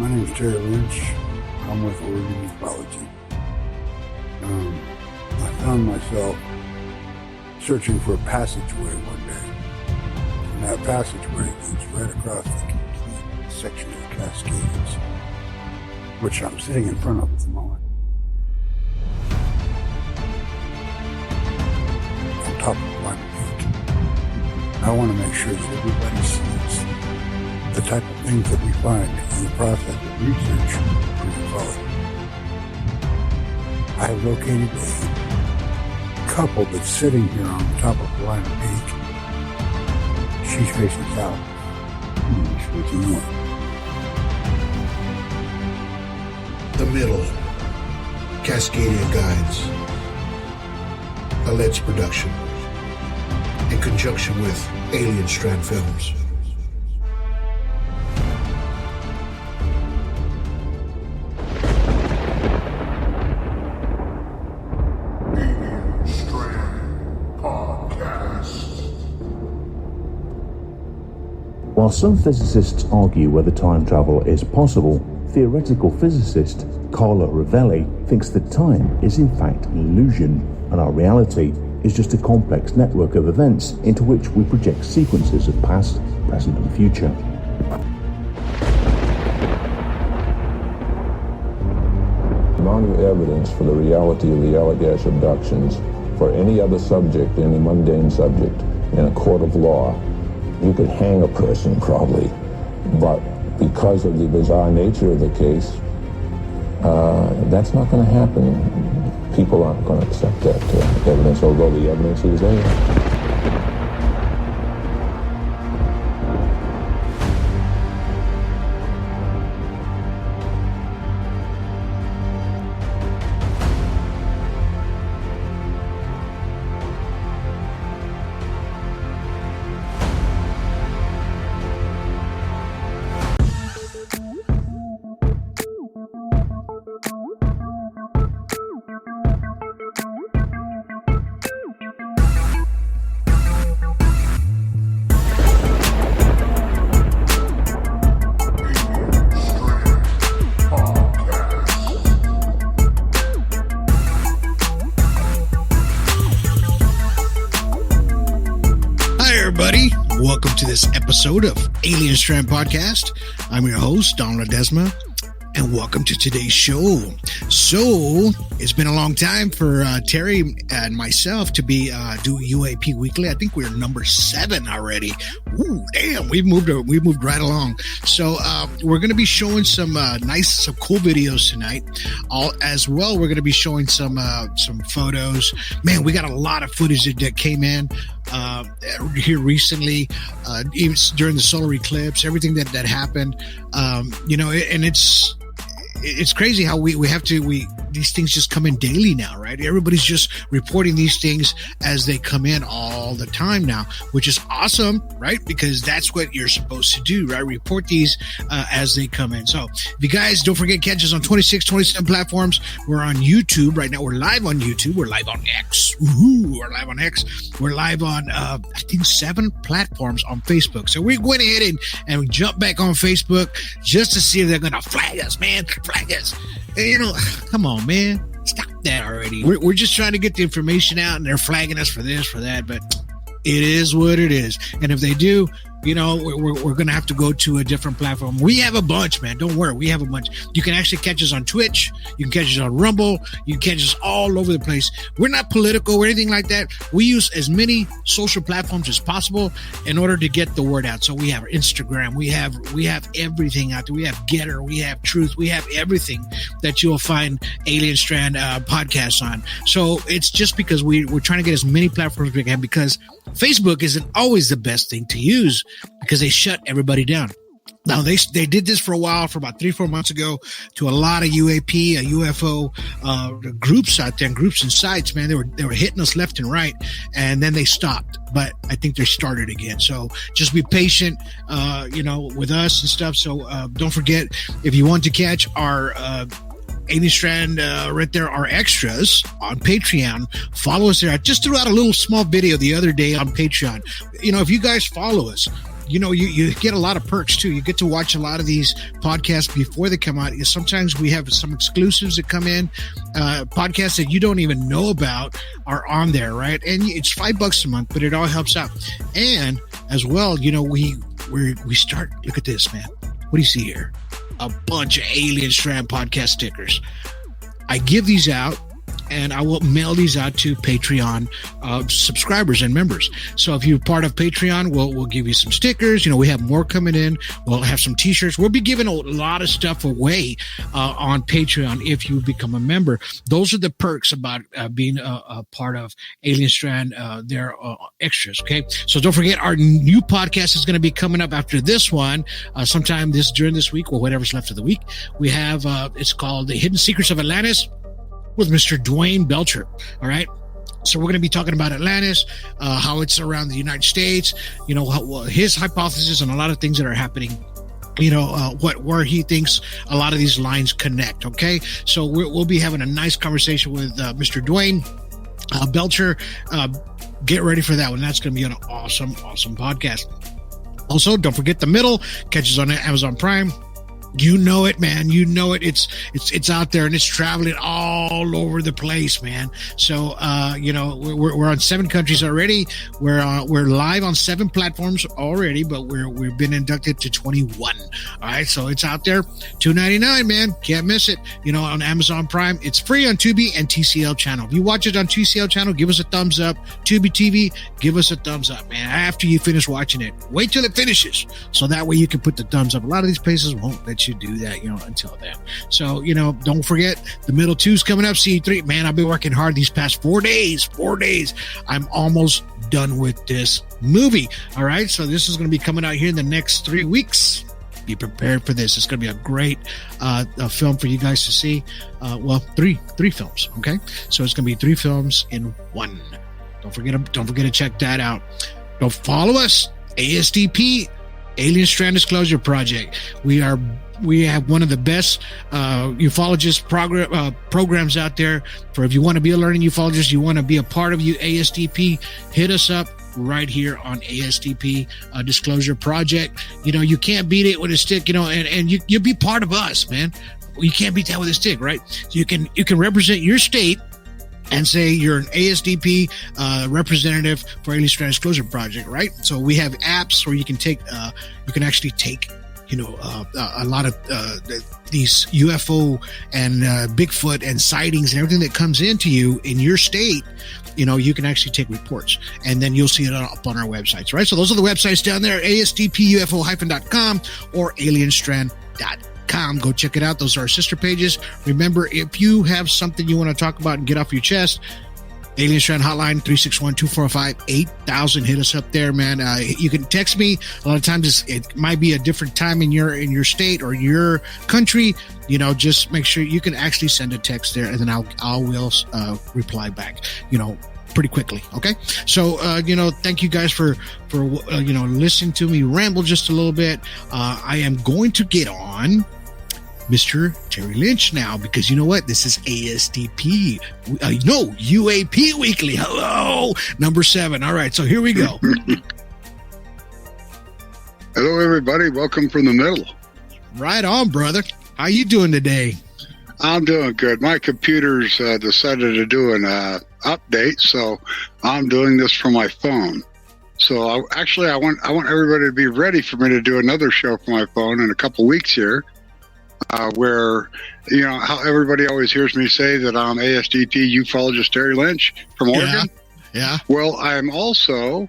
My name is Terry Lynch. I'm with Oregon Ufology. I found myself searching for a passageway one day. And that passageway leads right across the complete section of the Cascades, which I'm sitting in front of at the moment. On top of Lime Peak. I want to make sure that everybody sees the type of things that we find in the process of research for ufology. I have located a couple that's sitting here on the top of Lime Peak. She's facing south. He's facing north. The Middle, Cascadia Guides, alleged production, in conjunction with Alien Strand Films. Alien Strand Podcast. While some physicists argue whether time travel is possible, theoretical physicist Carlo Rovelli thinks that time is in fact an illusion, and our reality is just a complex network of events into which we project sequences of past, present and future. Amount of evidence for the reality of the Allagash abductions for any other subject, any mundane subject, in a court of law, you could hang a person probably, but because of the bizarre nature of the case, that's not going to happen. People aren't going to accept that evidence, although the evidence is there. Welcome to this episode of Alien Strand Podcast. I'm your host, Don Ledesma, and welcome to today's show. So, it's been a long time for Terry and myself to be do UAP Weekly. I think we're number 7 already. Ooh, damn, we've moved right along. So, we're going to be showing some cool videos tonight. As well, we're going to be showing some photos. Man, we got a lot of footage that came in here recently, even during the solar eclipse, everything that happened, and it's crazy how these things just come in daily now, right? Everybody's just reporting these things as they come in all the time now, which is awesome, right? Because that's what you're supposed to do, right? Report these as they come in. So if you guys don't forget, catch us on 26, 27 platforms. We're on YouTube right now. We're live on YouTube. We're live on X. We're live on X. We're live on, I think 7 platforms on Facebook. So we went ahead and we jumped back on Facebook just to see if they're going to flag us, man. Flag us. Come on, man. Stop that already. We're just trying to get the information out, and they're flagging us for this, for that, but it is what it is. And if they do, we're going to have to go to a different platform. We have a bunch, man. Don't worry. We have a bunch. You can actually catch us on Twitch. You can catch us on Rumble. You can catch us all over the place. We're not political or anything like that. We use as many social platforms as possible in order to get the word out. So we have Instagram. We have everything out there. We have Getter. We have Truth. We have everything that you'll find Alien Strand podcasts on. So it's just because we're trying to get as many platforms as we can, because Facebook isn't always the best thing to use, because they shut everybody down. Now, they did this for a while, for about 3-4 months ago, to a lot of UAP, UFO groups out there, and groups and sites, man. They were hitting us left and right, and then they stopped. But I think they started again. So just be patient, with us and stuff. So don't forget, if you want to catch our Alien Strand right there, our extras on Patreon, follow us there. I just threw out a little small video the other day on Patreon. If you guys follow us, you get a lot of perks too. You get to watch a lot of these podcasts before they come out. Sometimes we have some exclusives that come in, podcasts that you don't even know about are on there, right? And it's $5 a month, but it all helps out. And as well, we start. Look at this, man. What do you see here? A bunch of Alien Strand podcast stickers. I give these out, and I will mail these out to Patreon subscribers and members. So if you're part of Patreon, we'll give you some stickers. We have more coming in. We'll have some T-shirts. We'll be giving a lot of stuff away on Patreon if you become a member. Those are the perks about being a part of Alien Strand. They're extras, okay? So don't forget, our new podcast is going to be coming up after this one, sometime during this week, or whatever's left of the week. We have, it's called The Hidden Secrets of Atlantis, with Mr. Dwayne Belcher. All right. So we're going to be talking about Atlantis, how it's around the United States, his hypothesis and a lot of things that are happening, where he thinks a lot of these lines connect. Okay. So we'll be having a nice conversation with Mr. Dwayne Belcher. Get ready for that one. That's going to be an awesome podcast. Also, don't forget The Middle catches on Amazon Prime. You know it, man. You know it. It's out there and it's traveling all over the place, man. So, we're on 7 countries already. We're live on 7 platforms already, but we've been inducted to 21. All right. So it's out there. $2.99, man. Can't miss it. On Amazon Prime. It's free on Tubi and TCL channel. If you watch it on TCL channel, give us a thumbs up. Tubi TV, give us a thumbs up, man. After you finish watching it, wait till it finishes. So that way you can put the thumbs up. A lot of these places won't let you do that, until then. So, don't forget The Middle 2's coming up. C3, man, I've been working hard these past 4 days. I'm almost done with this movie. All right. So this is going to be coming out here in the next 3 weeks. Be prepared for this. It's going to be a great film for you guys to see. Three films. Okay. So it's going to be 3 films in one. Don't forget to check that out. Don't follow us. ASDP, Alien Strand Disclosure Project. We have one of the best ufologist programs out there. For if you want to be a learning ufologist, you want to be a part of ASDP, hit us up right here on ASDP Disclosure Project. You can't beat it with a stick, and you'll be part of us, man. You can't beat that with a stick, right? So you can represent your state and say you're an ASDP representative for Alien Strand Disclosure Project, right? So we have apps where you can actually take a lot of these UFO and Bigfoot and sightings and everything that comes into you in your state. You can actually take reports, and then you'll see it up on our websites, right? So those are the websites down there: ASDPUFO-.com or alienstrand.com. Go check it out. Those are our sister pages. Remember, if you have something you want to talk about and get off your chest, Alien Strand Hotline, 361-245-8000. Hit us up there, man. You can text me. A lot of times it might be a different time in your state or your country. Just make sure you can actually send a text there, and then I will reply back, pretty quickly. Okay. So, thank you guys for listening to me ramble just a little bit. I am going to get on Mr. Terry Lynch now, because you know what? This is ASDP. UAP Weekly. Hello, number 7. All right, so here we go. Hello, everybody. Welcome from the middle. Right on, brother. How you doing today? I'm doing good. My computer's decided to do an update, so I'm doing this from my phone. So I want everybody to be ready for me to do another show from my phone in a couple weeks here. Where, how everybody always hears me say that I'm ASDP ufologist Terry Lynch from Oregon. Yeah. Well, I'm also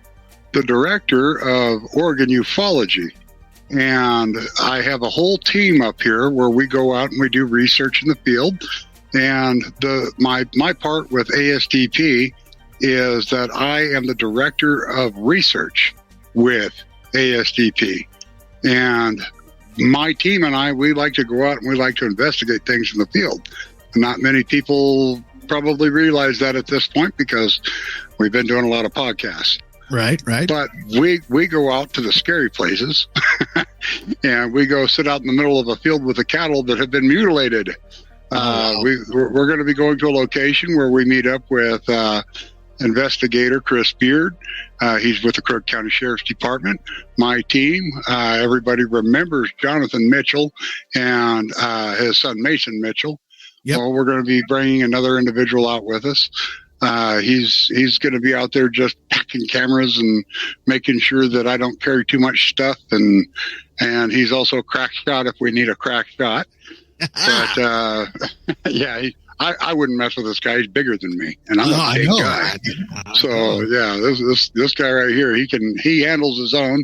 the director of Oregon Ufology. And I have a whole team up here where we go out and we do research in the field. And my part with ASDP is that I am the director of research with ASDP. And my team and I, we like to go out and we like to investigate things in the field. Not many people probably realize that at this point because we've been doing a lot of podcasts. Right. But we go out to the scary places and we go sit out in the middle of a field with the cattle that have been mutilated. We're going to be going to a location where we meet up with investigator Chris Beard. He's with the Crook County Sheriff's Department. My team, everybody remembers Jonathan Mitchell and his son Mason Mitchell. Yep. Well, we're going to be bringing another individual out with us. He's going to be out there just packing cameras and making sure that I don't carry too much stuff. And he's also a crack shot if we need a crack shot. But yeah, I wouldn't mess with this guy. He's bigger than me, and I'm a big guy. So yeah, this guy right here, he handles his own,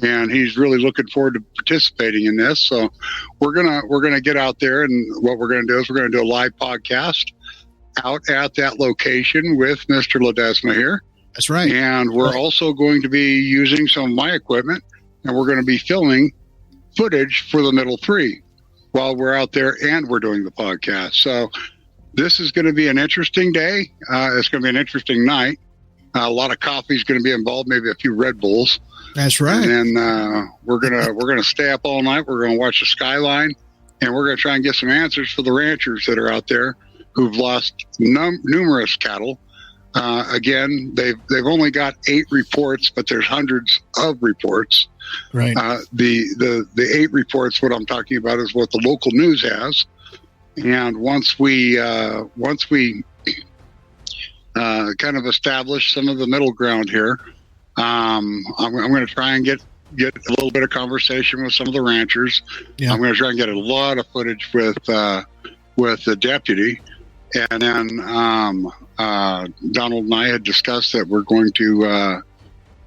and he's really looking forward to participating in this. So we're gonna get out there, and what we're gonna do is we're gonna do a live podcast out at that location with Mr. Ledesma here. That's right. And we're also going to be using some of my equipment, and we're going to be filming footage for the middle three while we're out there and we're doing the podcast. So this is going to be an interesting day. It's going to be an interesting night. A lot of coffee is going to be involved, maybe a few Red Bulls. That's right. And then we're gonna stay up all night. We're going to watch the skyline, and we're going to try and get some answers for the ranchers that are out there who've lost numerous cattle. Again, they've only got 8 reports, but there's hundreds of reports. Right. The 8 reports, what I'm talking about is what the local news has. And once we kind of establish some of the middle ground here, I'm going to try and get a little bit of conversation with some of the ranchers. Yeah. I'm going to try and get a lot of footage with the deputy. And then Donald and I had discussed that we're going to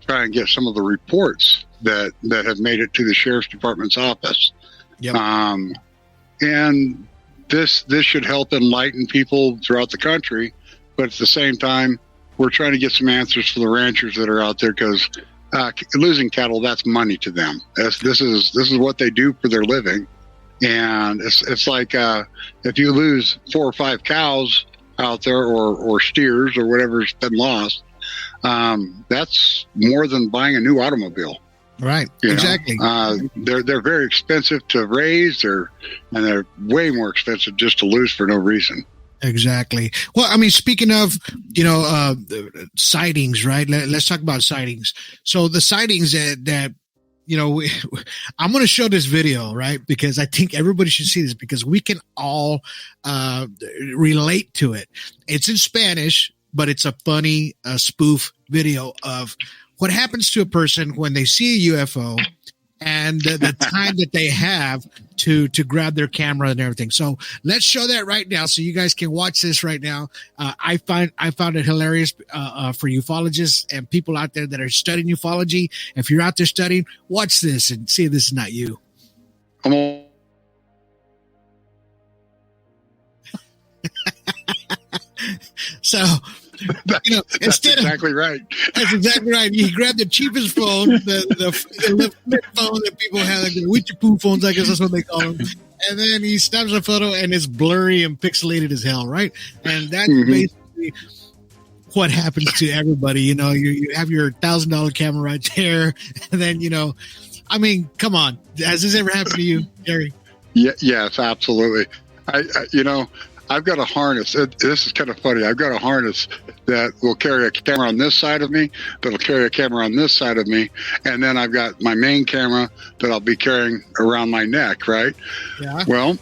try and get some of the reports that have made it to the Sheriff's Department's office. Yep. And this should help enlighten people throughout the country. But at the same time, we're trying to get some answers for the ranchers that are out there, because losing cattle, that's money to them. This is what they do for their living. And it's like if you lose 4 or 5 cows out there, or steers, or whatever's been lost, that's more than buying a new automobile. Right. Exactly. They're very expensive to raise, and they're way more expensive just to lose for no reason. Exactly. Well, I mean, speaking of, sightings, right? Let's talk about sightings. So the sightings that I'm going to show this video, right? Because I think everybody should see this, because we can all relate to it. It's in Spanish, but it's a funny spoof video of what happens to a person when they see a UFO and the time that they have to grab their camera and everything. So let's show that right now, so you guys can watch this right now. I found it hilarious for ufologists and people out there that are studying ufology. If you're out there studying, watch this and see if this is not you. So, that's exactly right. That's exactly right. He grabbed the cheapest phone, the flip phone that people have, like the Witcher-poo phones, I guess that's what they call them. And then he snaps a photo, and it's blurry and pixelated as hell, right? And that's basically what happens to everybody. You have your $1,000 camera right there, and then I mean, come on, has this ever happened to you, Gary? Yes, absolutely. I've got a harness. This is kind of funny. I've got a harness that will carry a camera on this side of me, that'll carry a camera on this side of me, and then I've got my main camera that I'll be carrying around my neck, right? Yeah. Well,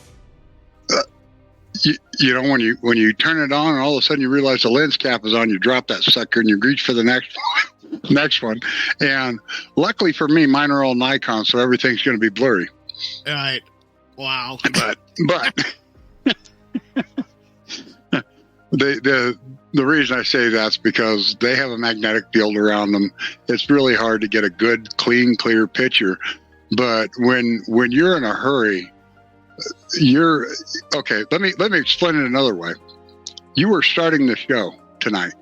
when you turn it on, and all of a sudden you realize the lens cap is on, you drop that sucker and you reach for the next one. And luckily for me, mine are all Nikon, so everything's going to be blurry. All right. Wow. But. The reason I say that's because they have a magnetic field around them. It's really hard to get a good, clean, clear picture. But when you're in a hurry, okay. Let me explain it another way. You were starting the show tonight,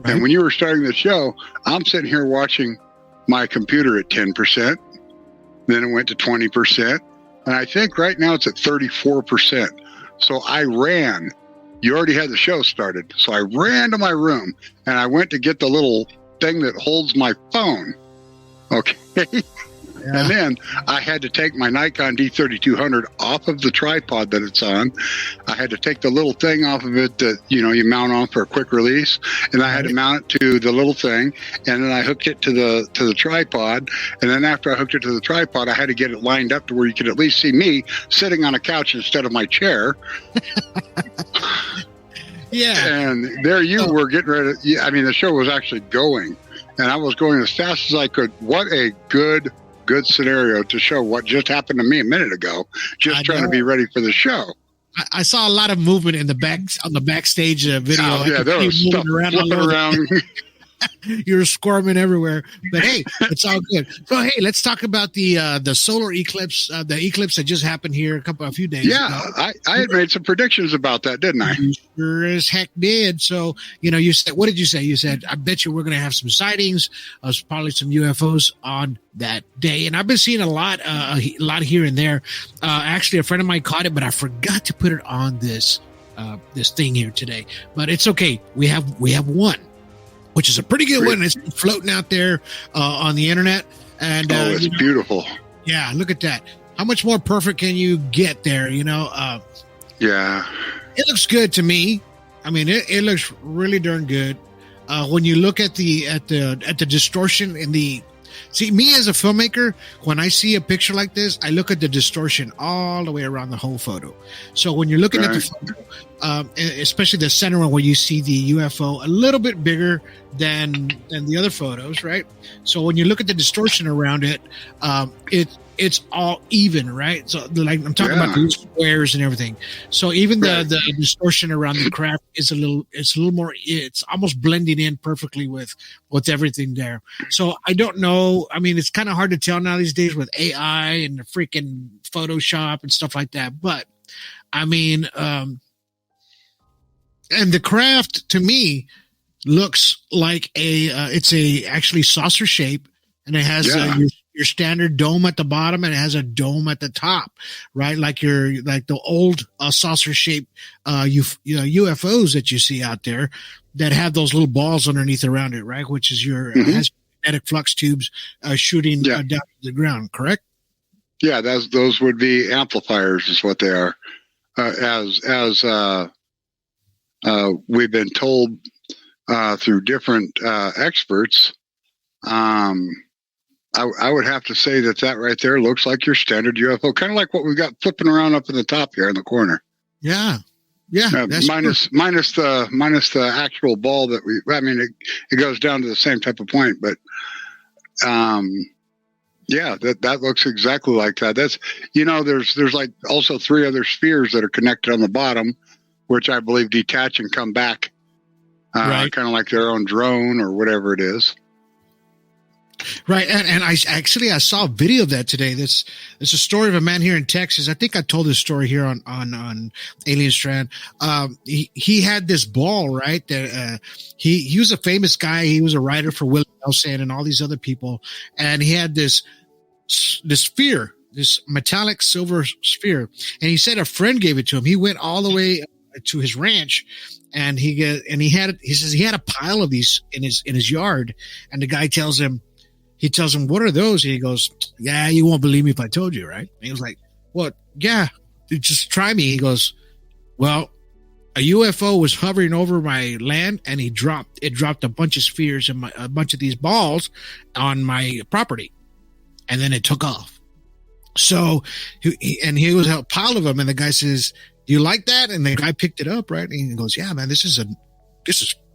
right? And when you were starting the show, I'm sitting here watching my computer at 10%. Then it went to 20%, and I think right now it's at 34%. So I ran. You already had the show started. So I ran to my room, and I went to get the little thing that holds my phone. Okay. And then I had to take my Nikon D3200 off of the tripod that it's on. I had to take the little thing off of it that, you mount on for a quick release. And I had to mount it to the little thing. And then I hooked it to the tripod. And then after I hooked it to the tripod, I had to get it lined up to where you could at least see me sitting on a couch instead of my chair. Yeah. And there you were getting ready. The show was actually going. And I was going as fast as I could. What a good scenario to show what just happened to me a minute ago, just trying to be ready for the show. I saw a lot of movement in the backstage video. Oh, yeah, there was stuff flipping around. You're squirming everywhere, but hey, it's all good. So hey, let's talk about the solar eclipse, the eclipse that just happened here a few days ago. I had made some predictions about that, didn't I? You sure as heck did. So you said, what did you say? You said, I bet you we're going to have some sightings, probably some UFOs on that day. And I've been seeing a lot here and there. Actually, a friend of mine caught it, but I forgot to put it on this thing here today. But it's okay. We have one, which is a pretty good one. It's floating out there on the internet. And it's beautiful. Yeah, look at that. How much more perfect can you get there? Yeah. It looks good to me. It looks really darn good. When you look at the distortion in the... See, me as a filmmaker, when I see a picture like this, I look at the distortion all the way around the whole photo. So when you're looking at the photo, especially the center one where you see the UFO a little bit bigger than the other photos, right? So when you look at the distortion around it, it's all even, right? So like I'm talking about the squares and everything. So even the distortion around the craft is a little more, it's almost blending in perfectly with everything there. So I don't know. It's kind of hard to tell now these days with AI and the freaking Photoshop and stuff like that. But and the craft to me looks like it's actually saucer shape, and it has your standard dome at the bottom, and it has a dome at the top, right? Like the old saucer shaped UFOs that you see out there that have those little balls underneath around it, right? Which is has magnetic flux tubes shooting down to the ground, correct? Yeah, those would be amplifiers, is what they are. As we've been told through different experts, I would have to say that right there looks like your standard UFO, kind of like what we've got flipping around up in the top here in the corner. Yeah. Minus the actual ball that it goes down to the same type of point, but that looks exactly like that. That's there's like also 3 other spheres that are connected on the bottom, which I believe detach and come back, kind of like their own drone or whatever it is. Right. And I saw a video of that today. It's a story of a man here in Texas. I think I told this story here on Alien Strand. He had this ball, right? That, he was a famous guy. He was a writer for Willie Nelson and all these other people. And he had this sphere, this metallic silver sphere. And he said a friend gave it to him. He went all the way to his ranch, and he says he had a pile of these in his yard. And the guy tells him, what are those? And he goes, yeah, you won't believe me if I told you, right? And he was like, what? Yeah, just try me. He goes, well, a UFO was hovering over my land, and it dropped a bunch of spheres and a bunch of these balls on my property. And then it took off. So he was a pile of them. And the guy says, do you like that? And the guy picked it up, right? And he goes, yeah, man, this is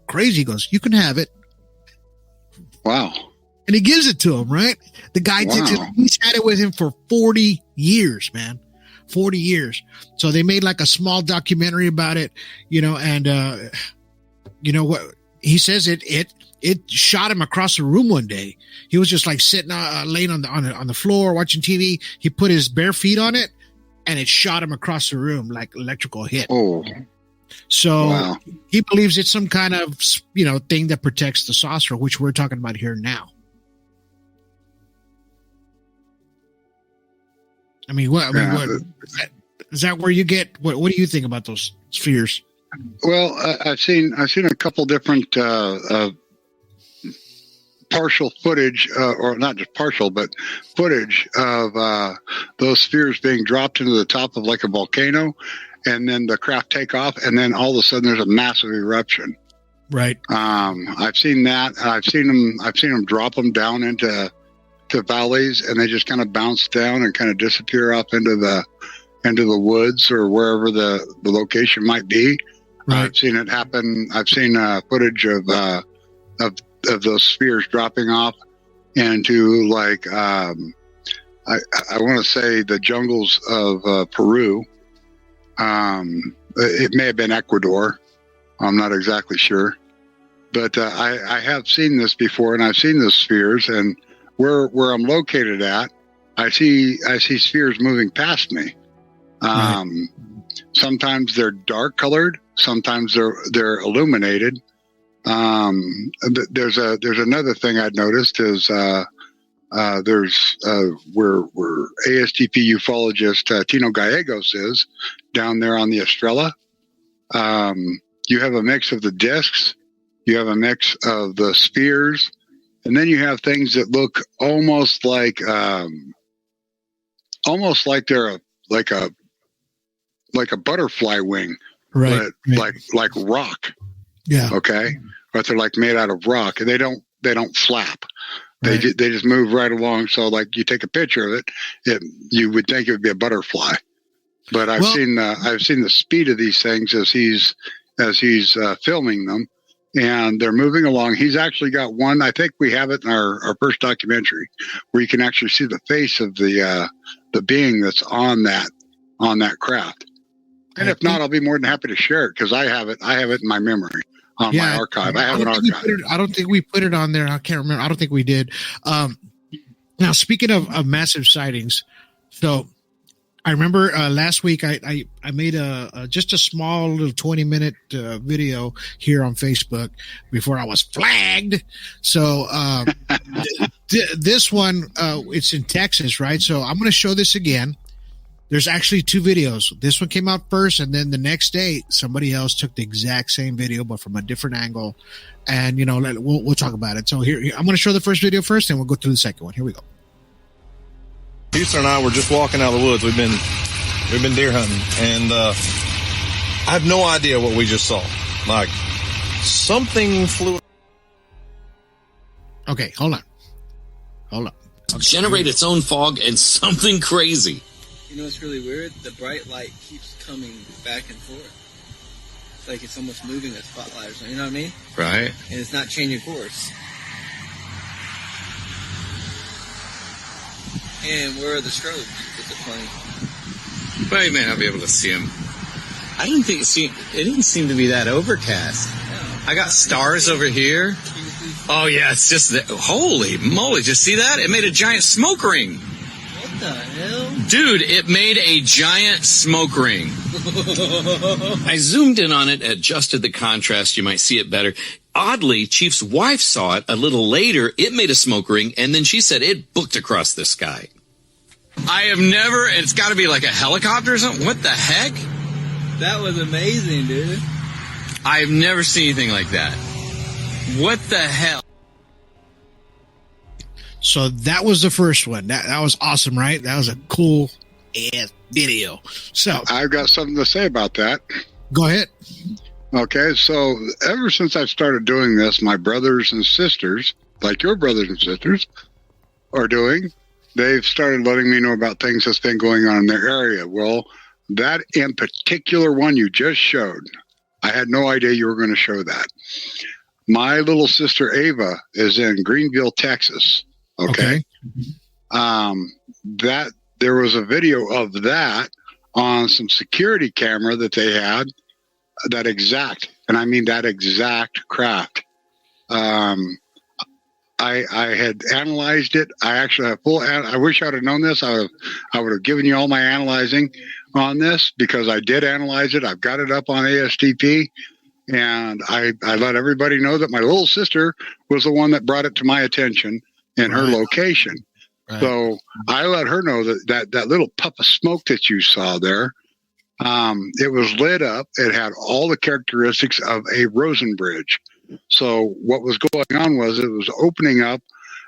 crazy. He goes, you can have it. Wow. And he gives it to him, right? The guy he's had it with him for 40 years, man. 40 years. So they made like a small documentary about it, and what he says it shot him across the room one day. He was just like sitting laying on the floor watching TV. He put his bare feet on it, and it shot him across the room like electrical hit. Oh. So he believes it's some kind of thing that protects the saucer, which we're talking about here now. What is that where you get? What do you think about those spheres? Well, I've seen a couple different partial footage, or not just partial, but footage of those spheres being dropped into the top of like a volcano, and then the craft take off, and then all of a sudden there's a massive eruption. Right. I've seen that. I've seen them drop them down into valleys, and they just kind of bounce down and kind of disappear off into the woods or wherever the location might be. Right. I've seen it happen. I've seen footage of those spheres dropping off into like I want to say the jungles of Peru. It may have been Ecuador. I'm not exactly sure, but I have seen this before, and I've seen those spheres. And where I'm located at, I see spheres moving past me. Right. Sometimes they're dark colored, sometimes they're illuminated. There's another thing I'd noticed is there's where ASTP ufologist Tino Gallegos is down there on the Estrella. You have a mix of the discs, you have a mix of the spheres, and then you have things that look almost like they're like a butterfly wing, Right. but like rock. Yeah. Okay, but they're like made out of rock, and they don't flap. They Right. they just move right along. So like you take a picture of it, you would think it would be a butterfly. But I've seen the speed of these things as he's filming them, and they're moving along. He's actually got one. I think we have it in our first documentary where you can actually see the face of the being that's on that craft. And if not, I'll be more than happy to share it because I have it in my memory on my archive. I have an archive. I don't think we put it on there. I can't remember. I don't think we did. Now, speaking of massive sightings, so I remember last week I made just a small little 20-minute video here on Facebook before I was flagged. So this one, it's in Texas, right? So I'm going to show this again. There's actually two videos. This one came out first, and then the next day, somebody else took the exact same video, but from a different angle. And, we'll talk about it. So here, I'm going to show the first video first, and we'll go through the second one. Here we go. Houston and I were just walking out of the woods. We've been deer hunting, and I have no idea what we just saw. Like, something flew. Okay, hold on. Okay. Generate its own fog and something crazy. You know what's really weird? The bright light keeps coming back and forth. It's like it's almost moving a spotlight or something, you know what I mean? Right. And it's not changing course. And where are the strobes with the plane? Well, you may not be able to see them. I didn't think it didn't seem to be that overcast. No. I got stars over here. Oh yeah, it's just that. Holy moly! Just see that? It made a giant smoke ring. What the hell? Dude, it made a giant smoke ring. I zoomed in on it, adjusted the contrast. You might see it better. Oddly, Chief's wife saw it a little later. It made a smoke ring, and then she said it booked across the sky. I have never, it's got to be like a helicopter or something. What the heck? That was amazing, dude. I've never seen anything like that. What the hell? So that was the first one. That was awesome, right? That was a cool ass video. So I've got something to say about that. go ahead. Okay, so ever since I started doing this, my brothers and sisters, like your brothers and sisters, are doing, they've started letting me know about things that's been going on in their area. Well, that in particular one you just showed, I had no idea you were going to show that. My little sister Ava is in Greenville, Texas. Okay. That there was a video of that on some security camera that they had, that exact craft. I had analyzed it. I actually have I wish I would have known this. I would have given you all my analyzing on this, because I did analyze it. I've got it up on ASTP, and I let everybody know that my little sister was the one that brought it to my attention in her location. Right. So I let her know that little puff of smoke that you saw there, it was lit up. It had all the characteristics of a Rosen bridge. So what was going on was it was opening up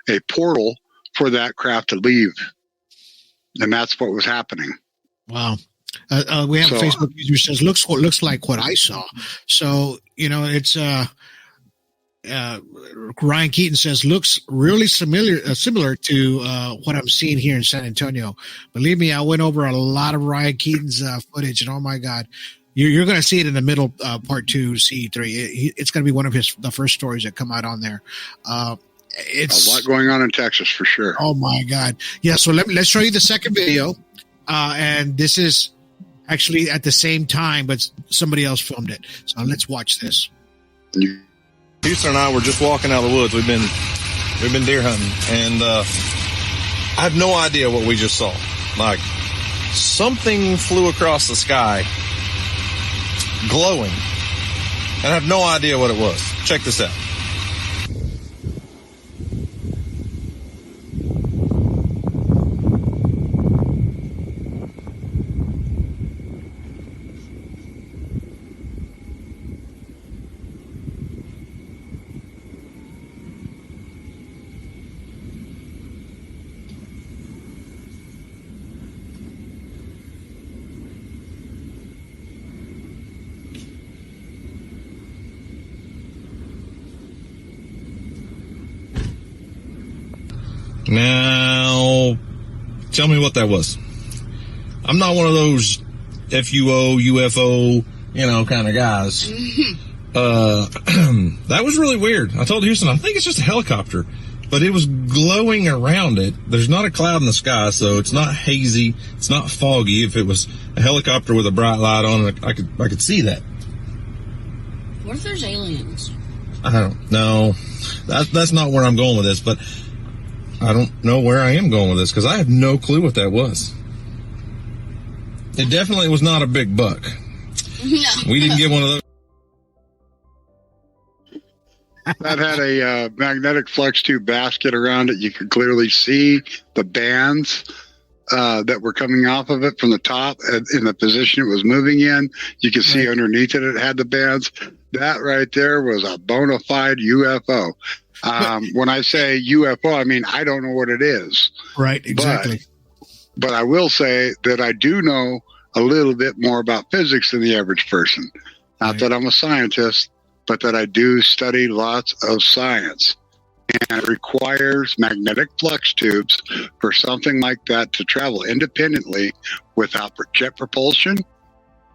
a portal for that craft to leave. And that's what was happening. Wow. We have a Facebook user who says, looks like what I saw. So, it's Ryan Keaton says, looks really similar to what I'm seeing here in San Antonio. Believe me, I went over a lot of Ryan Keaton's footage, and oh my God, you're going to see it in the middle part 2, CE3. It's going to be one of the first stories that come out on there. It's a lot going on in Texas for sure. Oh my God. Yeah. So let's show you the second video. And this is actually at the same time, but somebody else filmed it. So let's watch this. Houston and I were just walking out of the woods. We've been deer hunting, and I have no idea what we just saw. Like, something flew across the sky, glowing, and I have no idea what it was. Check this out. Now, tell me what that was. I'm not one of those FUO, UFO, kind of guys. That was really weird. I told Houston, I think it's just a helicopter, but it was glowing around it. There's not a cloud in the sky, so it's not hazy. It's not foggy. If it was a helicopter with a bright light on it, I could see that. What if there's aliens? I don't know. That's not where I'm going with this, but I don't know where I am going with this because I have no clue what that was. It definitely was not a big buck. No. We didn't get one of those. That had a magnetic flex tube basket around it. You could clearly see the bands that were coming off of it from the top in the position it was moving in. You could see underneath it had the bands. That right there was a bona fide UFO. When I say UFO, I mean, I don't know what it is. Right, exactly. But I will say that I do know a little bit more about physics than the average person. Not that I'm a scientist, but that I do study lots of science. And it requires magnetic flux tubes for something like that to travel independently without jet propulsion.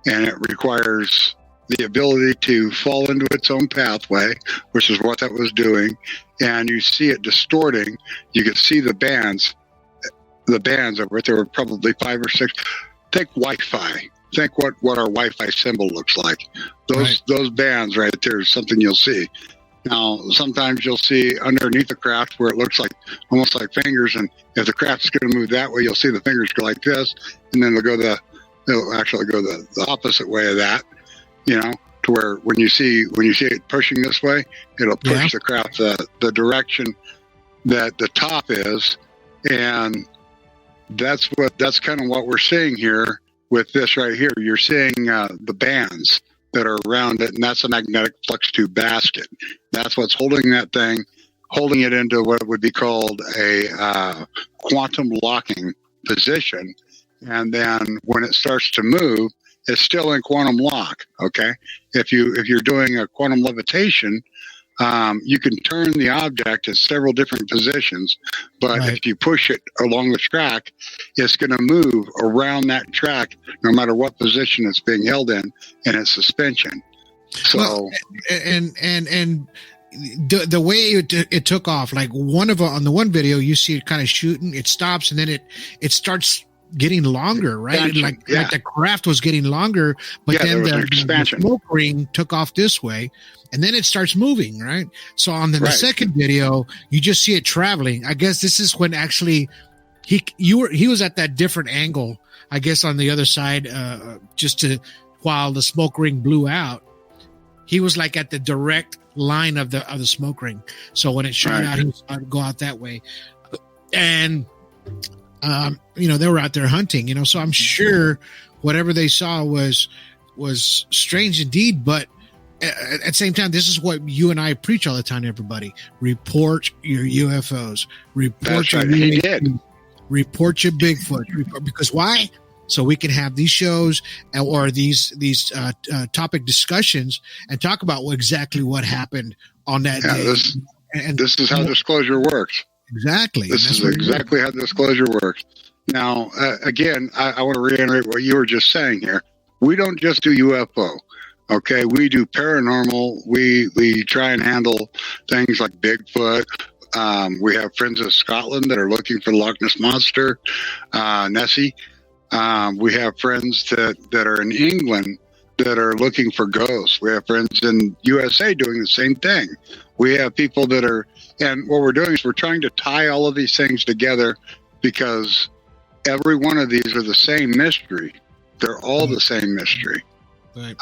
And it requires the ability to fall into its own pathway, which is what that was doing. And you see it distorting. You can see the bands of it. There were probably 5 or 6. Think Wi-Fi. Think what our Wi-Fi symbol looks like. Those bands right there is something you'll see. Now, sometimes you'll see underneath the craft where it looks like almost like fingers, and if the craft's going to move that way, you'll see the fingers go like this, and then they'll actually go the opposite way of that. To where when you see it pushing this way, it'll push the craft the direction that the top is, and that's kind of what we're seeing here with this right here. You're seeing the bands that are around it, and that's a magnetic flux tube basket. That's what's holding that thing, holding it into what would be called a quantum locking position, and then when it starts to move, it's still in quantum lock. Okay, if you're doing a quantum levitation, you can turn the object in several different positions, but if you push it along the track, it's going to move around that track no matter what position it's being held in its suspension. So, and the way it took off, like on the one video, you see it kind of shooting, it stops, and then it starts getting longer, right? Like the craft was getting longer, but then the smoke ring took off this way, and then it starts moving, right? So on the second video, you just see it traveling. I guess this is when actually he was at that different angle, I guess, on the other side, while the smoke ring blew out. He was like at the direct line of the smoke ring. So when it shot out, he was about to go out that way, and they were out there hunting, so I'm sure whatever they saw was strange indeed, but at the same time, this is what you and I preach all the time to everybody. Report your UFOs. Report your He did. Report your Bigfoot. Because why? So we can have these shows or these topic discussions and talk about exactly what happened on that day. This is how disclosure works. Exactly. This is exactly how disclosure works. Now, again, I want to reiterate what you were just saying here. We don't just do UFO. Okay, we do paranormal. We try and handle things like Bigfoot. We have friends in Scotland that are looking for the Loch Ness Monster, Nessie. We have friends that are in England that are looking for ghosts. We have friends in USA doing the same thing. We have people that are, and what we're doing is we're trying to tie all of these things together because every one of these are the same mystery. They're all the same mystery. Right.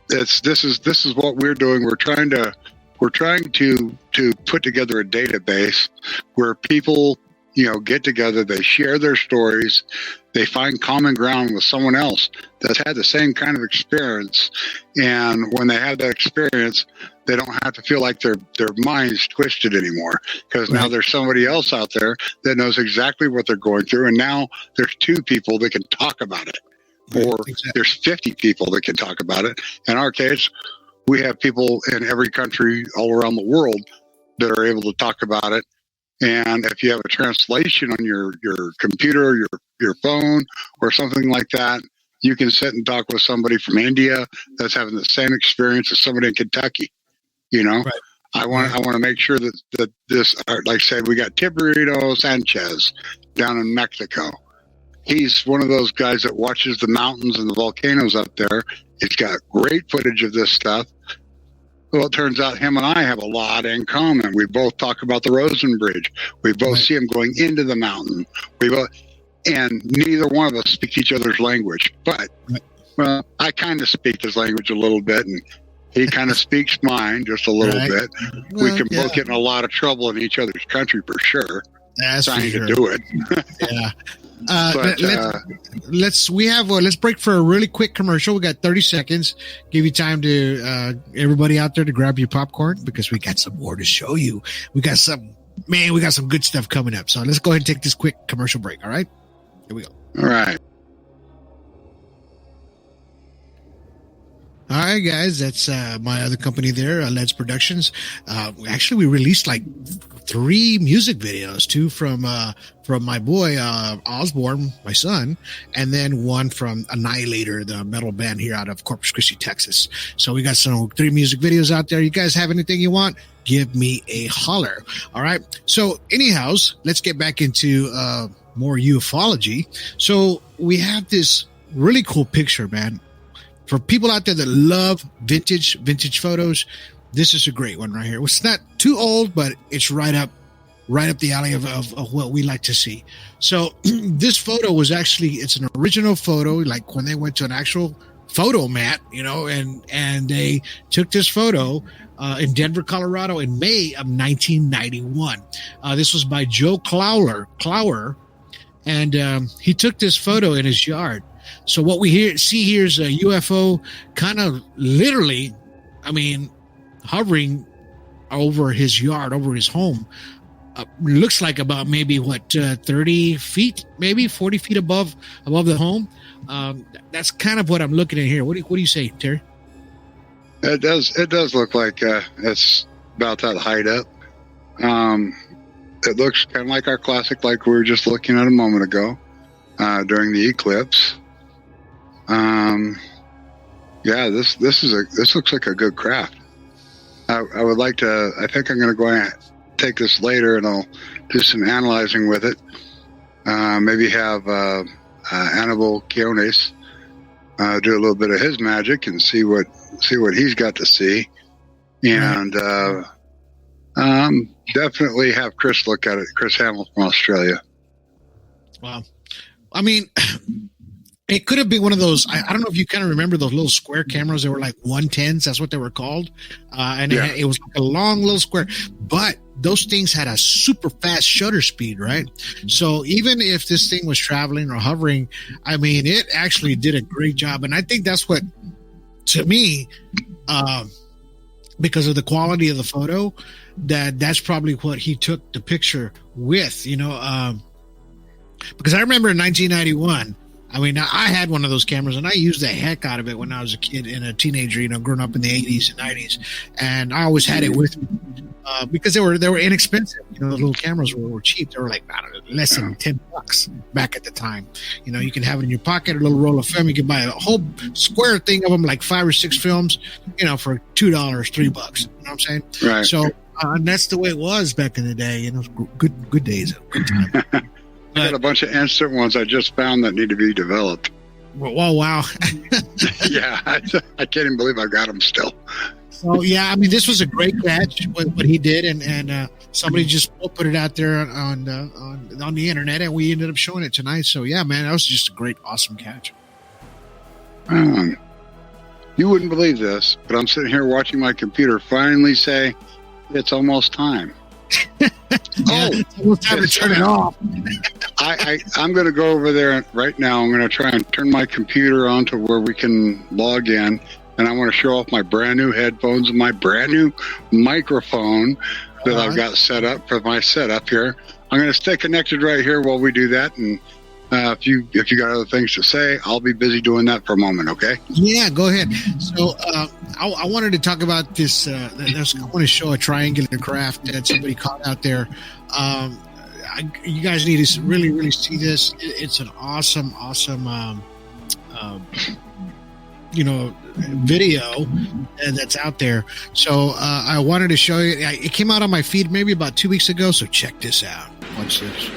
This is what we're doing. We're trying to put together a database where people, get together, they share their stories, they find common ground with someone else that's had the same kind of experience, and when they have that experience, they don't have to feel like their mind's twisted anymore, because now there's somebody else out there that knows exactly what they're going through, and now there's two people that can talk about it. Or there's 50 people that can talk about it. In our case, we have people in every country all around the world that are able to talk about it. And if you have a translation on your computer, your phone, or something like that, you can sit and talk with somebody from India that's having the same experience as somebody in Kentucky. Right. I want to make sure that this, like I said, we got Tiburito Sanchez down in Mexico. He's one of those guys that watches the mountains and the volcanoes up there. He's got great footage of this stuff. Well, it turns out him and I have a lot in common. We both talk about the Rosen Bridge. We both see him going into the mountain. And neither one of us speak each other's language. But, well, I kind of speak his language a little bit, and he kind of speaks mine just a little bit. Well, we can both get in a lot of trouble in each other's country for sure. That's trying to do it. Yeah. Let's break for a really quick commercial. We got 30 seconds. Give you time to everybody out there to grab your popcorn because we got some more to show you. We got some good stuff coming up. So let's go ahead and take this quick commercial break. All right, here we go. All right. All right, guys, that's my other company there, Leds Productions. Actually, we released like 3 music videos, 2 from my boy Osborne, my son, and then 1 from Annihilator, the metal band here out of Corpus Christi, Texas. So we got 3 music videos out there. You guys have anything you want? Give me a holler. All right. So anyhows, let's get back into more ufology. So we have this really cool picture, man. For people out there that love vintage photos, this is a great one right here. It's not too old, but it's right up the alley of what we like to see. So this photo was it's an original photo, like when they went to an actual photo mat, and they took this photo in Denver, Colorado in May of 1991. This was by Joe Clower, and he took this photo in his yard. So what we see here is a UFO kind of literally, hovering over his yard, over his home. Looks like about maybe 30 feet, maybe 40 feet above the home. That's kind of what I'm looking at here. What do you say, Terry? It does look like it's about that height up. It looks kind of like our classic, like we were just looking at a moment ago during the eclipse. This looks like a good craft. I would like to, I think I'm going to go and take this later and I'll do some analyzing with it. Maybe have Annabelle Quiones do a little bit of his magic and see what he's got to see. And definitely have Chris look at it, Chris Hamill from Australia. Wow. It could have been one of those. I don't know if you kind of remember those little square cameras. They were like 110s. That's what they were called. It was like a long little square. But those things had a super fast shutter speed, right? So even if this thing was traveling or hovering, it actually did a great job. And I think that's what to me, because of the quality of the photo, that's probably what he took the picture with, because I remember in 1991, I mean, I had one of those cameras and I used the heck out of it when I was a kid and a teenager, growing up in the 80s and 90s. And I always had it with me because they were inexpensive. The little cameras were cheap. They were like, I don't know, less than $10 back at the time. You can have it in your pocket, a little roll of film. You can buy a whole square thing of them, like 5 or 6 films, for $2, $3. You know what I'm saying? Right. So and that's the way it was back in the day. Good days, good time. I got a bunch of instant ones I just found that need to be developed. Well, wow. Yeah, I can't even believe I got them still. So, yeah, I mean, this was a great catch, what he did, and somebody just put it out there on the internet, and we ended up showing it tonight. So, yeah, man, that was just a great, awesome catch. You wouldn't believe this, but I'm sitting here watching my computer finally say, it's almost time. It's almost time to turn it off. I'm going to go over there right now. I'm going to try and turn my computer on to where we can log in, and I want to show off my brand new headphones and my brand new microphone that I've got set up for my setup here. I'm going to stay connected right here while we do that, and if you got other things to say, I'll be busy doing that for a moment. Okay? Yeah, go ahead. So I wanted to talk about this. I want to show a triangular craft that somebody caught out there. You guys need to really, really see this. It's an awesome video that's out there. So I wanted to show you. It came out on my feed maybe about 2 weeks ago. So check this out. Watch this.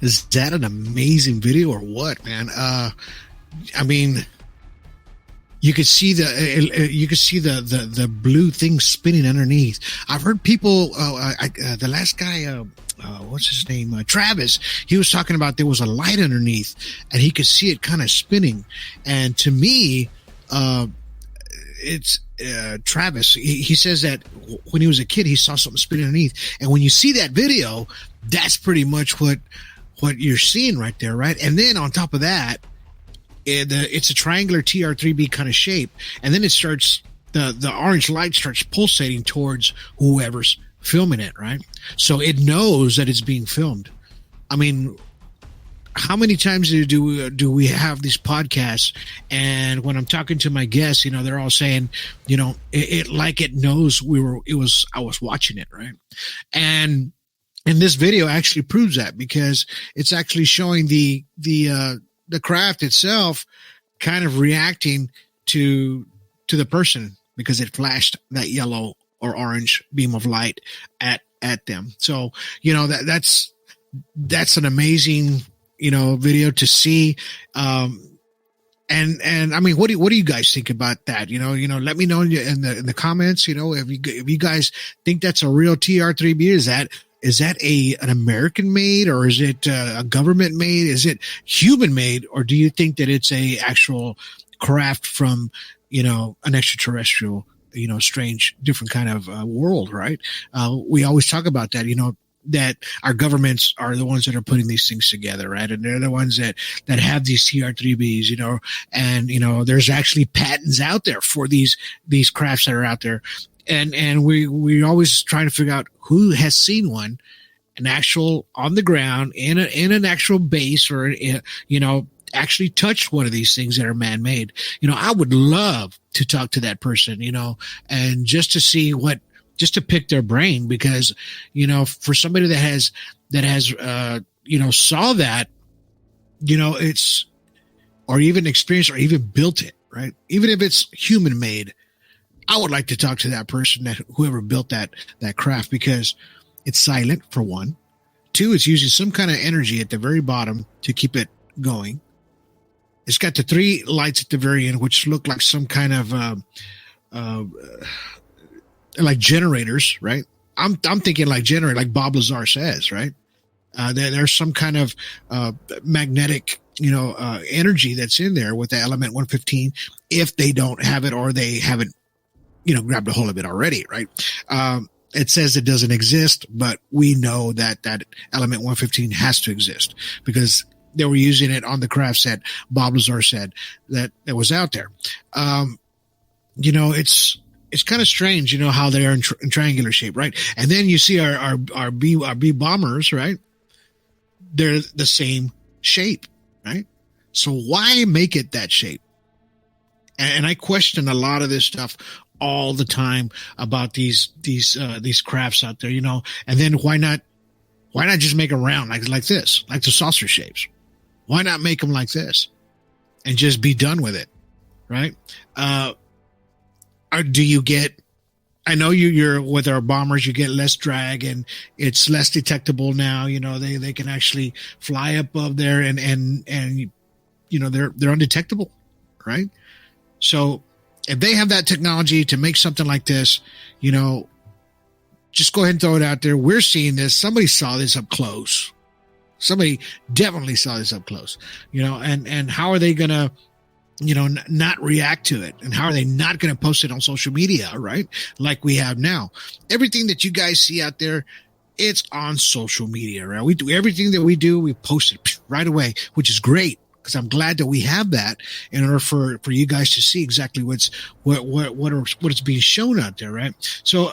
Is that an amazing video or what, man? I mean, you could see the blue thing spinning underneath. I've heard people. The last guy, what's his name? Travis. He was talking about there was a light underneath, and he could see it kind of spinning. And to me, it's Travis. He says that when he was a kid, he saw something spinning underneath. And when you see that video, that's pretty much what you're seeing right there, right? And then on top of that, it's a triangular TR3B kind of shape, and then it starts the orange light starts pulsating towards whoever's filming it, right? So it knows that it's being filmed. I mean, how many times do we have these podcasts, and when I'm talking to my guests, they're all saying, it like it knows I was watching it, right? And this video actually proves that, because it's actually showing the craft itself kind of reacting to the person, because it flashed that yellow or orange beam of light at them. So, that's an amazing, video to see. And I mean, what do you guys think about that? Let me know in the comments, if you guys think that's a real TR3B. Is that an American made, or is it a government made? Is it human made, or do you think that it's a actual craft from, an extraterrestrial, strange, different kind of world, right? We always talk about that, that our governments are the ones that are putting these things together, right? And they're the ones that have these TR3Bs, and, there's actually patents out there for these crafts that are out there. And we're always trying to figure out who has seen one, an actual on the ground in an actual base, or actually touched one of these things that are man-made, I would love to talk to that person, and just to see just to pick their brain, because, for somebody that has, saw that, it's, or even experienced or even built it, right? Even if it's human made, I would like to talk to that person, that whoever built that craft, because it's silent, for one. Two, it's using some kind of energy at the very bottom to keep it going. It's got the 3 lights at the very end, which look like some kind of like generators, right? I'm thinking like generator, like Bob Lazar says, right? There's some kind of magnetic, energy that's in there with the element 115, if they don't have it or they haven't, grabbed a hold of it already, right? It says it doesn't exist, but we know that element 115 has to exist, because they were using it on the craft set. Bob Lazar said that it was out there. It's kind of strange, how they are in triangular shape, right? And then you see our B bombers, right? They're the same shape, right? So why make it that shape? And I question a lot of this stuff all the time about these crafts out there, and then why not just make them round like this, like the saucer shapes? Why not make them like this and just be done with it? Right. Or do you get, I know you're with our bombers, you get less drag and it's less detectable now. They can actually fly above there and they're undetectable. Right. So if they have that technology to make something like this, just go ahead and throw it out there. We're seeing this. Somebody saw this up close. Somebody definitely saw this up close, and how are they going to, not react to it? And how are they not going to post it on social media, right? Like we have now. Everything that you guys see out there, it's on social media, right? We do everything that we do. We post it right away, which is great, because I'm glad that we have that in order for you guys to see exactly what is being shown out there, right? So,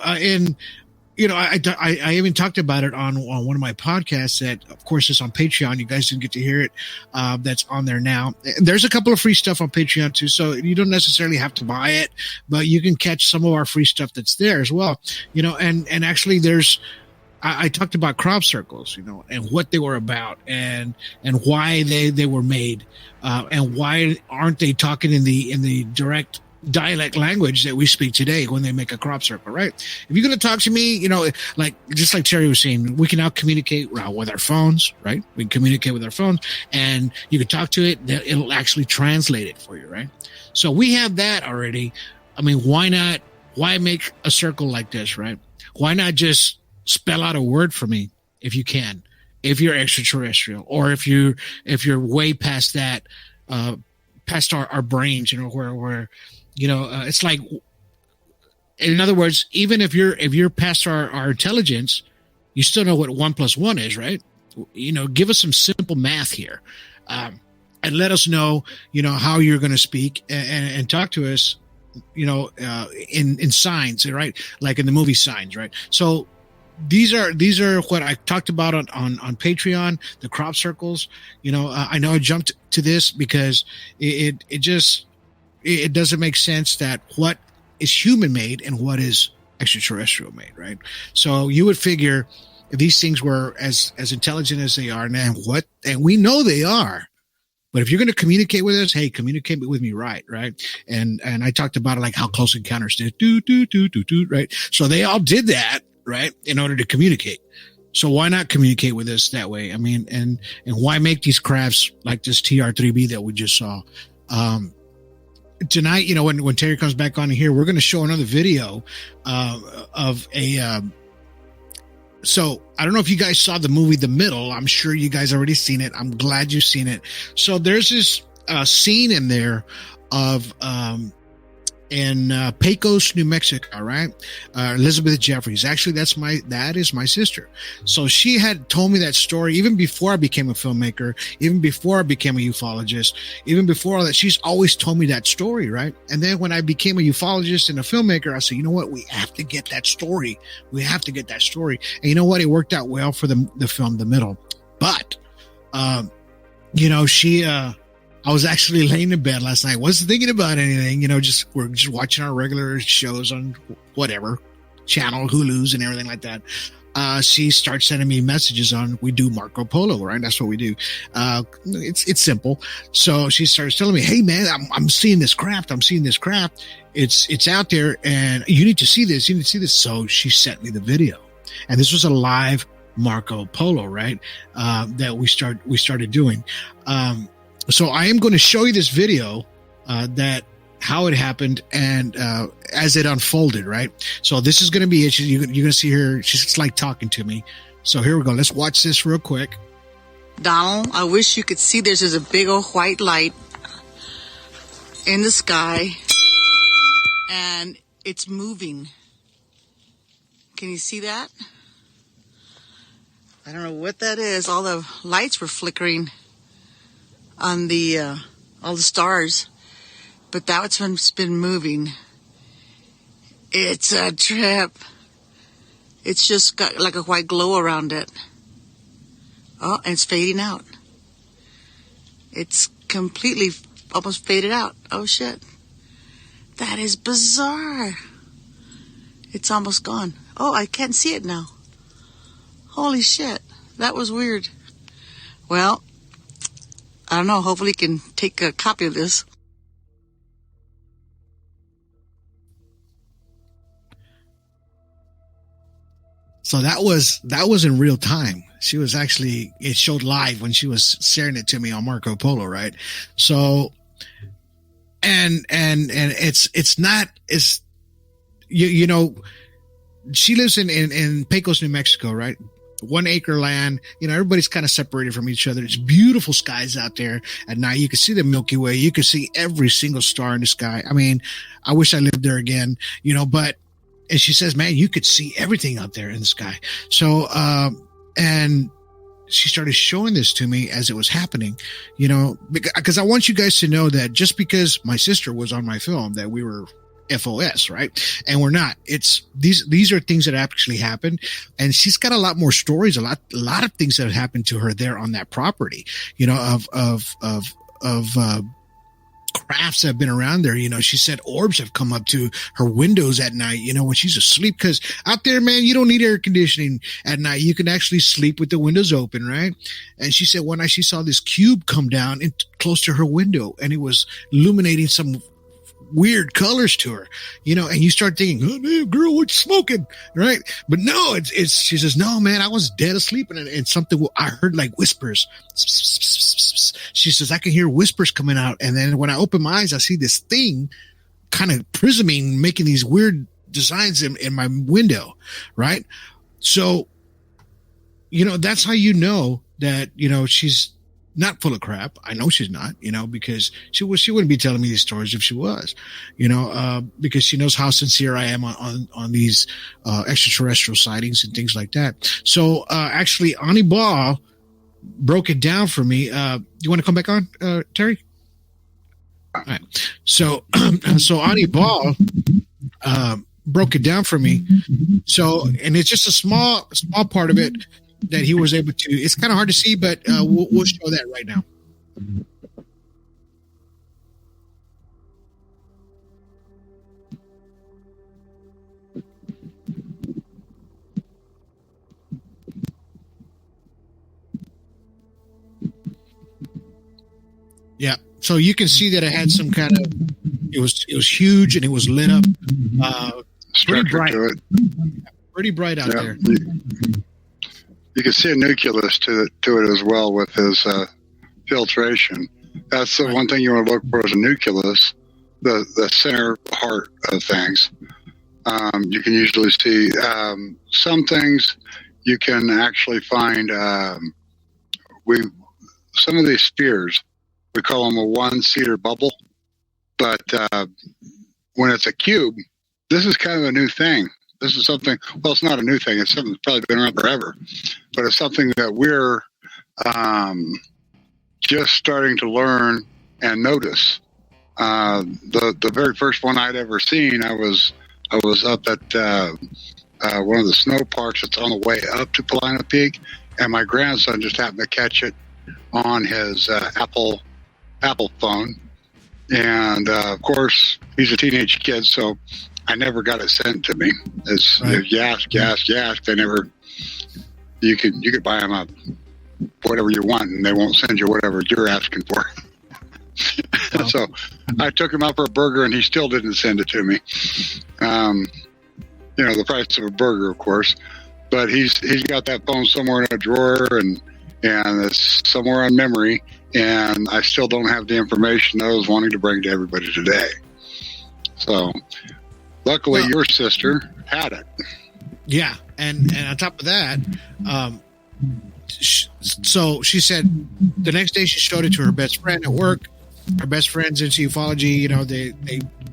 I even talked about it on one of my podcasts that, of course, is on Patreon. You guys didn't get to hear it. That's on there now. There's a couple of free stuff on Patreon too, so you don't necessarily have to buy it, but you can catch some of our free stuff that's there as well. And actually there's, I talked about crop circles, and what they were about and why they were made, and why aren't they talking in the direct dialect language that we speak today when they make a crop circle, right? If you're going to talk to me, just like Terry was saying, we can now communicate with our phones, right? We can communicate with our phones, and you can talk to it. It'll actually translate it for you, right? So we have that already. I mean, why not? Why make a circle like this, right? Why not just spell out a word for me if you can, if you're extraterrestrial, or if you're way past that, past our brains, where it's like, in other words, even if you're past our intelligence, you still know what 1 + 1 is, right? Give us some simple math here, and let us know, how you're going to speak and talk to us, in signs, right? Like in the movie Signs, right? So these are what I talked about on Patreon, the crop circles. I know I jumped to this because it doesn't make sense that what is human made and what is extraterrestrial made, right? So you would figure if these things were as intelligent as they are now, and we know they are, but if you're going to communicate with us, hey, communicate with me, right? And I talked about it, like how Close Encounters did, right? So they all did that, right, in order to communicate. So why not communicate with us that way? I mean, and why make these crafts like this TR-3B that we just saw? Tonight, when Terry comes back on here, we're going to show another video of a. So I don't know if you guys saw the movie The Middle. I'm sure you guys already seen it. I'm glad you've seen it. So there's this scene in there of in Pecos, New Mexico, right? Elizabeth Jeffries. Actually, that is my sister. So she had told me that story even before I became a filmmaker, even before I became a ufologist, even before all that. She's always told me that story, right? And then when I became a ufologist and a filmmaker, I said, you know what? We have to get that story. We have to get that story. And you know what? It worked out well for the film The Middle. But, I was actually laying in bed last night. Wasn't thinking about anything, we're just watching our regular shows on whatever channel, Hulu's and everything like that. She starts sending me messages on, we do Marco Polo, right? That's what we do. It's simple. So she starts telling me, hey man, I'm seeing this craft. It's out there and you need to see this. So she sent me the video, and this was a live Marco Polo, right? That we started doing. So I am going to show you this video, that how it happened and as it unfolded, right? So this is going to be it. You're going to see her. She's like talking to me. So here we go. Let's watch this real quick. Donald, I wish you could see there's just a big old white light in the sky and it's moving. Can you see that? I don't know what that is. All the lights were flickering on the all the stars. But that's when it's been moving. It's a trip. It's just got like a white glow around it. Oh, and it's fading out. It's completely almost faded out. Oh, shit. That is bizarre. It's almost gone. Oh, I can't see it now. Holy shit. That was weird. Well, I don't know. Hopefully you can take a copy of this. So that was in real time. She was actually, it showed live when she was sharing it to me on Marco Polo, right? So, and it's not, it's, she lives in Pecos, New Mexico, right? 1 acre land, everybody's kind of separated from each other. It's beautiful skies out there at night. You can see the Milky Way. You can see every single star in the sky. I mean, I wish I lived there again, but, and she says, man, you could see everything out there in the sky. So, and she started showing this to me as it was happening, because I want you guys to know that just because my sister was on my film, that we were FOS, right? And we're not. It's these are things that actually happened, and she's got a lot more stories, a lot of things that have happened to her there on that property, of crafts that have been around there. She said orbs have come up to her windows at night, when she's asleep, because out there, man, you don't need air conditioning at night. You can actually sleep with the windows open, right? And she said one night she saw this cube come down and close to her window, and it was illuminating some weird colors to her, and you start thinking, oh, man, girl, what you smoking, right? But no, it's she says, no, man, I was dead asleep, and something, I heard like whispers. She says, I can hear whispers coming out, and then when I open my eyes, I see this thing kind of prisming, making these weird designs in my window, right? So, that's how you know that, she's not full of crap. I know she's not, because she wouldn't be telling me these stories if she was, because she knows how sincere I am on these extraterrestrial sightings and things like that. So actually, Ani Ball broke it down for me. You want to come back on, Terry? All right. So Ani Ball broke it down for me. So, and it's just a small part of it that he was able to. It's kind of hard to see, but we'll show that right now. Yeah, so you can see that it had some kind of. It was huge and it was lit up. Pretty bright. Pretty bright out there. You can see a nucleus to it as well with his filtration. That's the one thing you want to look for is a nucleus, the center part of things. You can usually see some things. You can actually find some of these spheres. We call them a one-seater bubble, but when it's a cube, this is kind of a new thing. This is something, well, it's not a new thing. It's something that's probably been around forever, but it's something that we're just starting to learn and notice. The very first one I'd ever seen, I was up at one of the snow parks that's on the way up to Palina Peak, and my grandson just happened to catch it on his Apple Apple phone. And, of course, he's a teenage kid, so I never got it sent to me. As if you ask, they never. You could buy them up, whatever you want, and they won't send you whatever you're asking for. Wow. So I took him out for a burger, and he still didn't send it to me. The price of a burger, of course. But he's got that phone somewhere in a drawer, and it's somewhere on memory, and I still don't have the information I was wanting to bring to everybody today. So. Luckily, your sister had it. Yeah, and on top of that, so she said the next day she showed it to her best friend at work. Her best friend's into ufology.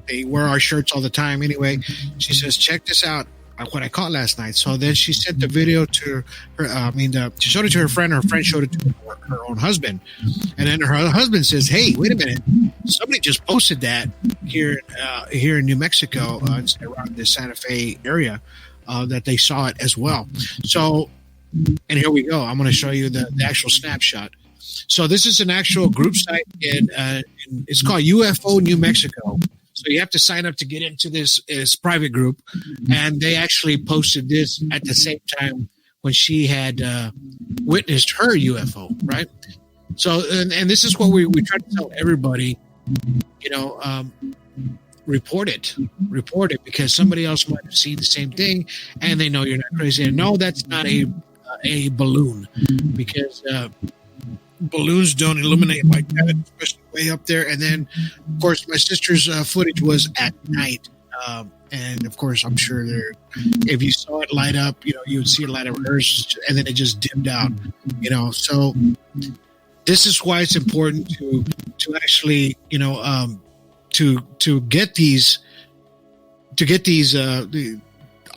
They wear our shirts all the time. Anyway, she says, "Check this out. What I caught last night." So then she sent the video to her. She showed it to her friend. Her friend showed it to her own husband, and then her husband says, "Hey, wait a minute! Somebody just posted that here in New Mexico, around the Santa Fe area, that they saw it as well." So, and here we go. I'm going to show you the actual snapshot. So this is an actual group site, and it's called UFO New Mexico. So you have to sign up to get into this private group, and they actually posted this at the same time when she had witnessed her UFO, right? So, and this is what we try to tell everybody, report it, because somebody else might have seen the same thing, and they know you're not crazy. And no, that's not a balloon, because balloons don't illuminate like that, especially way up there. And then, of course, my sister's footage was at night, and of course, I'm sure if you saw it light up, you would see it light up hers, and then it just dimmed out. So this is why it's important to actually, to get these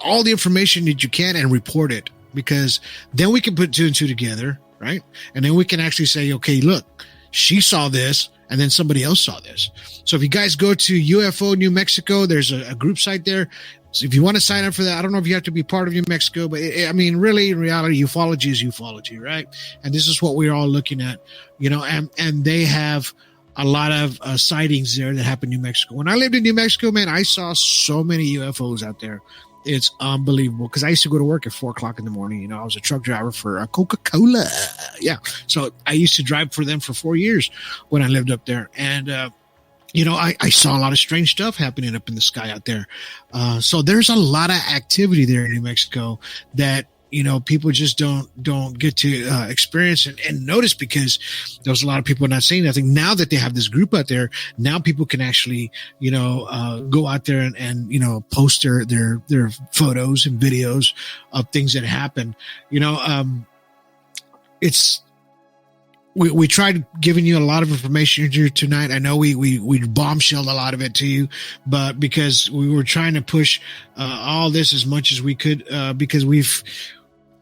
all the information that you can and report it, because then we can put two and two together. Right. And then we can actually say, okay, look, she saw this, and then somebody else saw this. So if you guys go to UFO New Mexico, there's a group site there. So if you want to sign up for that, I don't know if you have to be part of New Mexico, but really, in reality, ufology is ufology, right? And this is what we're all looking at, and they have a lot of sightings there that happen in New Mexico. When I lived in New Mexico, man, I saw so many UFOs out there. It's unbelievable, because I used to go to work at 4:00 in the morning. I was a truck driver for Coca-Cola. Yeah. So I used to drive for them for 4 years when I lived up there. And, I saw a lot of strange stuff happening up in the sky out there. So there's a lot of activity there in New Mexico that, people just don't get to experience and notice, because there's a lot of people not saying nothing. Now that they have this group out there, now people can actually, go out there and post their photos and videos of things that happen. We tried giving you a lot of information here tonight. I know we bombshelled a lot of it to you, but because we were trying to push all this as much as we could, because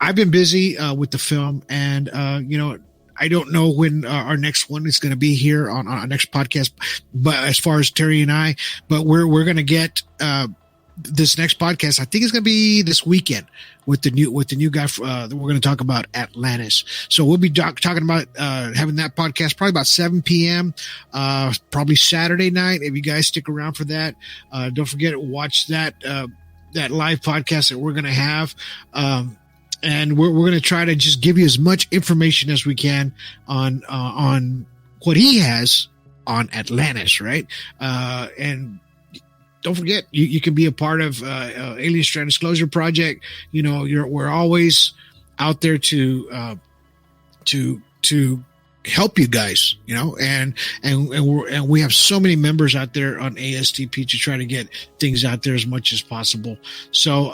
I've been busy with the film, and I don't know when our next one is going to be here on our next podcast. But as far as Terry and I, but we're going to get this next podcast. I think it's going to be this weekend with the new guy that we're going to talk about Atlantis. So we'll be talking about having that podcast probably about 7 p.m. Probably Saturday night. If you guys stick around for that, don't forget to watch that live podcast that we're going to have. And we're going to try to just give you as much information as we can on what he has on Atlantis, right? And don't forget, you can be a part of Alien Strand Disclosure Project. We're always out there to help you guys, and we have so many members out there on ASTP to try to get things out there as much as possible. So,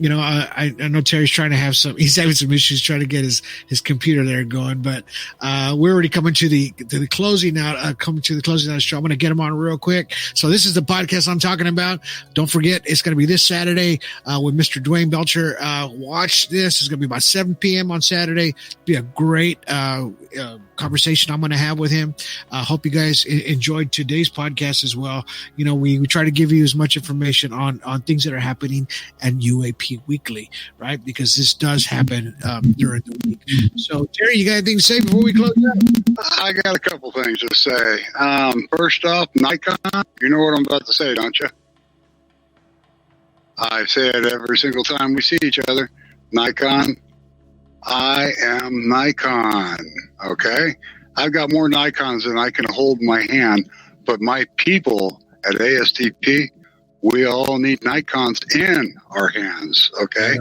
I know Terry's trying to he's having some issues trying to get his computer there going, but we're already coming to the closing out, of the show. I'm going to get him on real quick. So this is the podcast I'm talking about. Don't forget, it's going to be this Saturday with Mr. Dwayne Belcher. Watch this. It's going to be about 7 p.m. on Saturday. Be a great conversation I'm going to have with him. I hope you guys enjoyed today's podcast as well. We try to give you as much information on things that are happening and UAP UAP Weekly, right? Because this does happen during the week. So, Terry, you got anything to say before we close out? I got a couple things to say. First off, Nikon, you know what I'm about to say, don't you? I say it every single time we see each other. Nikon, I am Nikon, okay? I've got more Nikons than I can hold in my hand, but my people at ASTP, we all need Nikons in our hands, okay?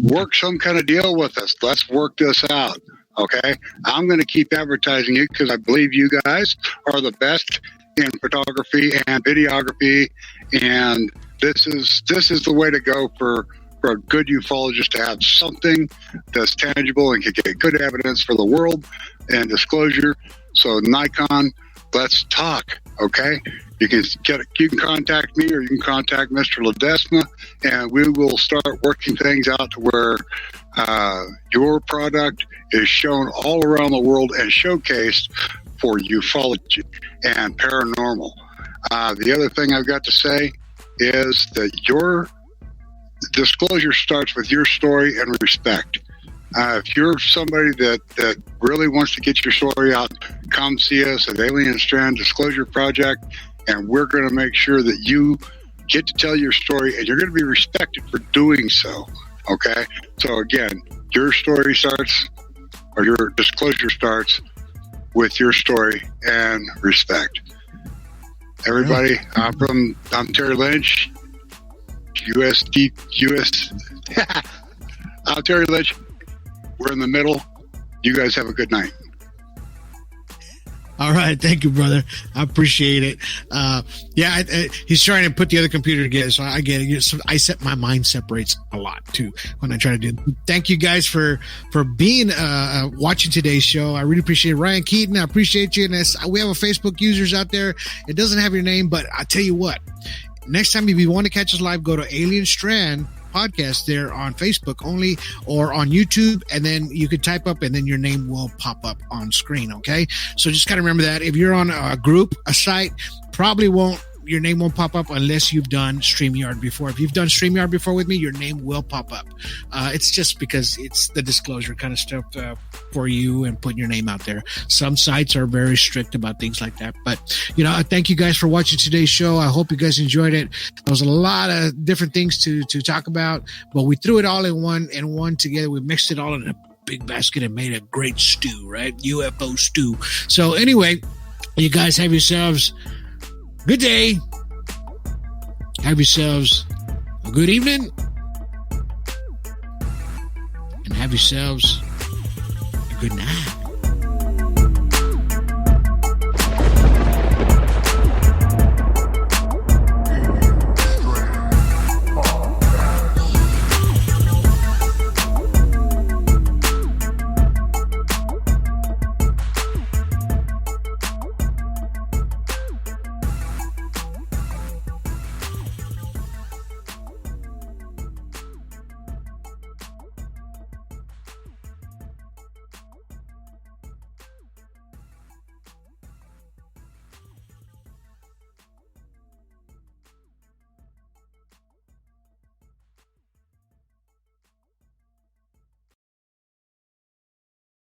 Work some kind of deal with us. Let's work this out, okay? I'm going to keep advertising you because I believe you guys are the best in photography and videography, and this is the way to go for a good ufologist to have something that's tangible and can get good evidence for the world and disclosure. So Nikon, let's talk, okay? You can contact me or you can contact Mr. Ledesma, and we will start working things out to where your product is shown all around the world and showcased for ufology and paranormal. The other thing I've got to say is that your disclosure starts with your story and respect. If you're somebody that really wants to get your story out, come see us at Alien Strand Disclosure Project, and we're going to make sure that you get to tell your story, and you're going to be respected for doing so, okay? So again, your story starts, or your disclosure starts with your story and respect. Everybody, I'm Terry Lynch, I'm Terry Lynch. We're in the middle. You guys have a good night. All right. Thank you, brother. I appreciate it. He's trying to put the other computer together, so I get it. So my mind separates a lot too when I try to do it. Thank you guys for being watching today's show. I really appreciate it. Ryan Keaton, I appreciate you. And we have a Facebook users out there. It doesn't have your name, but I tell you what, next time if you want to catch us live, go to Alien Strand Podcast there on Facebook only or on YouTube, and then you could type up and then your name will pop up on screen. Okay, so just kind of remember that if you're on a group, a site, your name won't pop up unless you've done StreamYard before. If you've done StreamYard before with me, your name will pop up. It's just because it's the disclosure kind of stuff for you and putting your name out there. Some sites are very strict about things like that. But, I thank you guys for watching today's show. I hope you guys enjoyed it. There was a lot of different things to talk about, but we threw it all in one together. We mixed it all in a big basket and made a great stew, right? UFO stew. So anyway, you guys have yourselves good day. Have yourselves a good evening. And have yourselves a good night.